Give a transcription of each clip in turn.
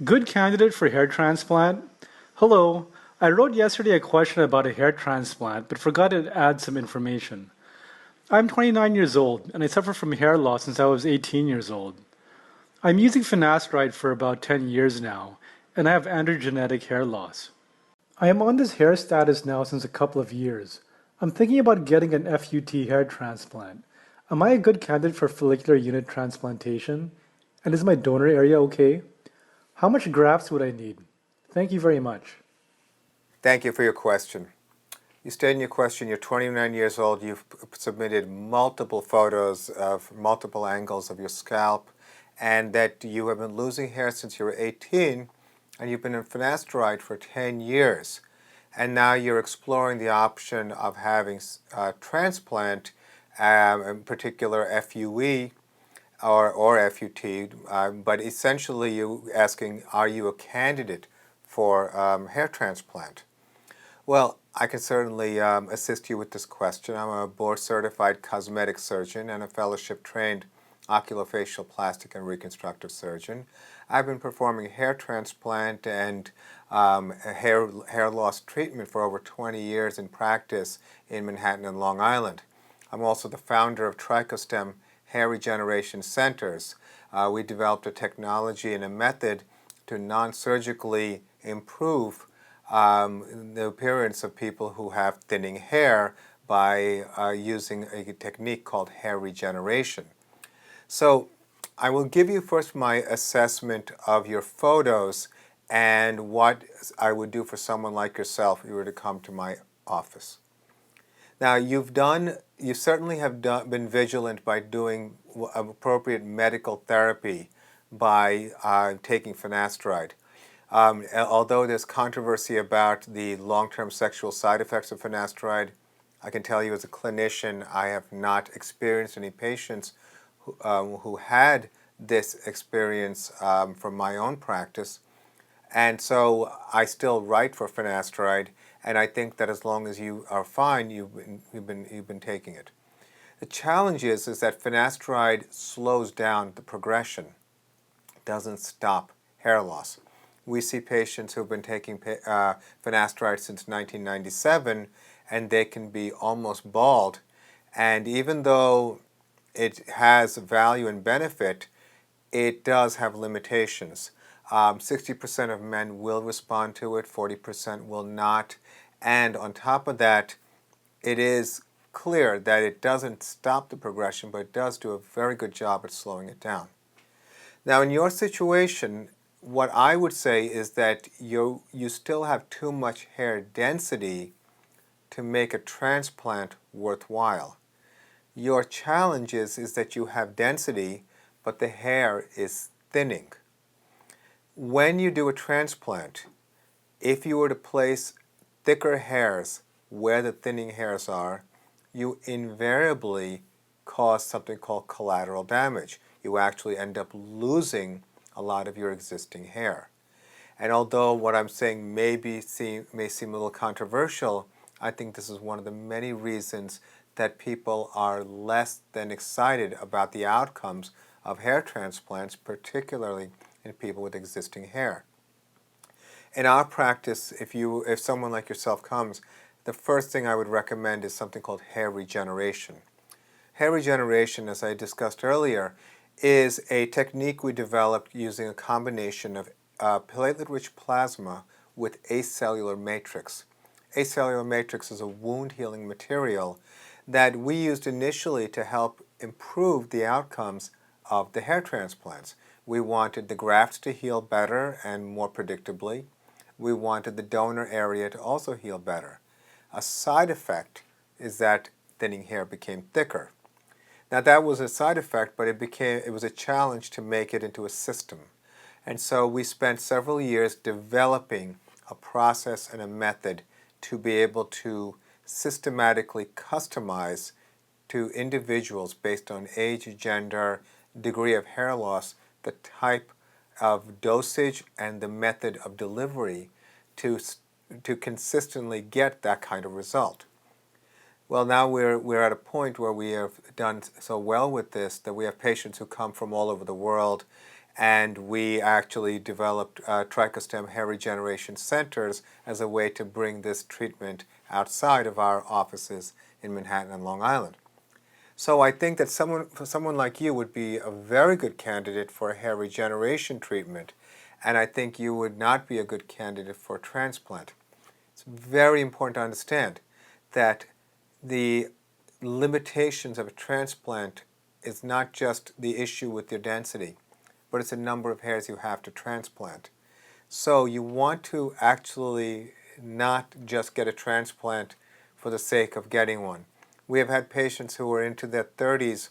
Good candidate for hair transplant? Hello, I wrote yesterday a question about a hair transplant, but forgot to add some information. I'm 29 years old, and I suffer from hair loss since I was 18 years old. I'm using finasteride for about 10 years now, and I have androgenetic hair loss. I am on this hair status now since a couple of years. I'm thinking about getting an FUT hair transplant. Am I a good candidate for follicular unit transplantation? And is my donor area okay? How much grafts would I need? Thank you very much. Thank you for your question. You state in your question you're 29 years old, you've submitted multiple photos of multiple angles of your scalp, and that you have been losing hair since you were 18, and you've been in finasteride for 10 years. And now you're exploring the option of having a transplant, in particular FUE or FUT, but essentially you're asking, are you a candidate for hair transplant? Well, I can certainly assist you with this question. I'm a board-certified cosmetic surgeon and a fellowship-trained oculofacial plastic and reconstructive surgeon. I've been performing hair transplant and hair loss treatment for over 20 years in practice in Manhattan and Long Island. I'm also the founder of TrichoStem Hair Regeneration Centers. We developed a technology and a method to non-surgically improve the appearance of people who have thinning hair by using a technique called hair regeneration. So I will give you first my assessment of your photos and what I would do for someone like yourself if you were to come to my office. Now you certainly have been vigilant by doing appropriate medical therapy by taking finasteride. Although there's controversy about the long-term sexual side effects of finasteride, I can tell you as a clinician I have not experienced any patients who had this experience from my own practice. And so I still write for finasteride, and I think that as long as you are fine, you've been taking it. The challenge is that finasteride slows down the progression. It doesn't stop hair loss. We see patients who have been taking finasteride since 1997, and they can be almost bald. And even though it has value and benefit, it does have limitations. 60% of men will respond to it, 40% will not. And on top of that, it is clear that it doesn't stop the progression, but it does do a very good job at slowing it down. Now, in your situation, what I would say is that you still have too much hair density to make a transplant worthwhile. Your challenge is that you have density, but the hair is thinning. When you do a transplant, if you were to place thicker hairs where the thinning hairs are, you invariably cause something called collateral damage. You actually end up losing a lot of your existing hair. And although what I'm saying may seem a little controversial, I think this is one of the many reasons that people are less than excited about the outcomes of hair transplants, particularly in people with existing hair. In our practice, if someone like yourself comes, the first thing I would recommend is something called hair regeneration. Hair regeneration, as I discussed earlier, is a technique we developed using a combination of platelet-rich plasma with acellular matrix. Acellular matrix is a wound-healing material that we used initially to help improve the outcomes of the hair transplants. We wanted the grafts to heal better and more predictably. We wanted the donor area to also heal better. A side effect is that thinning hair became thicker. Now that was a side effect, but it was a challenge to make it into a system. And so we spent several years developing a process and a method to be able to systematically customize to individuals based on age, gender, degree of hair loss, the type of dosage and the method of delivery to consistently get that kind of result. Well, now we're at a point where we have done so well with this that we have patients who come from all over the world, and we actually developed TrichoStem Hair Regeneration Centers as a way to bring this treatment outside of our offices in Manhattan and Long Island. So I think that someone like you would be a very good candidate for a hair regeneration treatment, and I think you would not be a good candidate for a transplant. It's very important to understand that the limitations of a transplant is not just the issue with your density, but it's the number of hairs you have to transplant. So you want to actually not just get a transplant for the sake of getting one. We have had patients who were into their 30s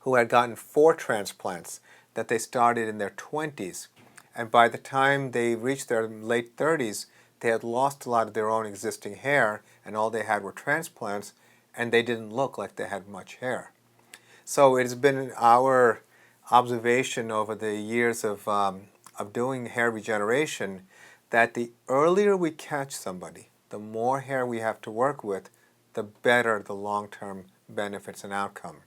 who had gotten 4 transplants that they started in their 20s. And by the time they reached their late 30s, they had lost a lot of their own existing hair, and all they had were transplants, and they didn't look like they had much hair. So it has been our observation over the years of doing hair regeneration that the earlier we catch somebody, the more hair we have to work with, the better the long-term benefits and outcome.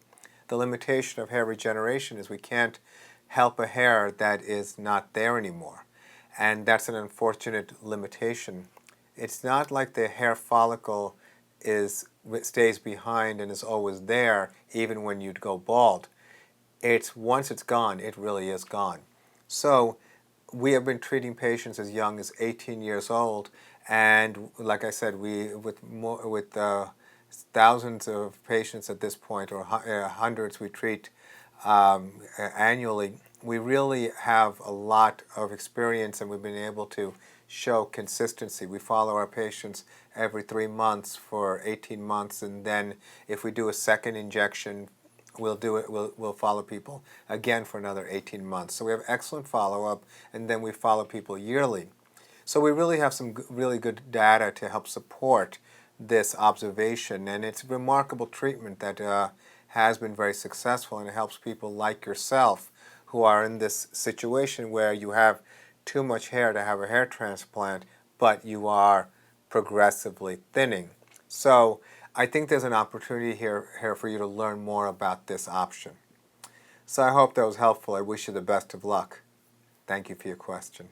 The limitation of hair regeneration is we can't help a hair that is not there anymore. And that's an unfortunate limitation. It's not like the hair follicle stays behind and is always there even when you go bald. It's once it's gone, it really is gone. So we have been treating patients as young as 18 years old, and like I said, with thousands of patients at this point, or hundreds we treat annually, we really have a lot of experience, and we've been able to show consistency. We follow our patients every 3 months for 18 months, and then if we do a second injection, we'll follow people again for another 18 months. So we have excellent follow-up, and then we follow people yearly. So we really have some really good data to help support this observation, and it's a remarkable treatment that has been very successful, and it helps people like yourself who are in this situation where you have too much hair to have a hair transplant, but you are progressively thinning. So I think there's an opportunity here for you to learn more about this option. So I hope that was helpful. I wish you the best of luck. Thank you for your question.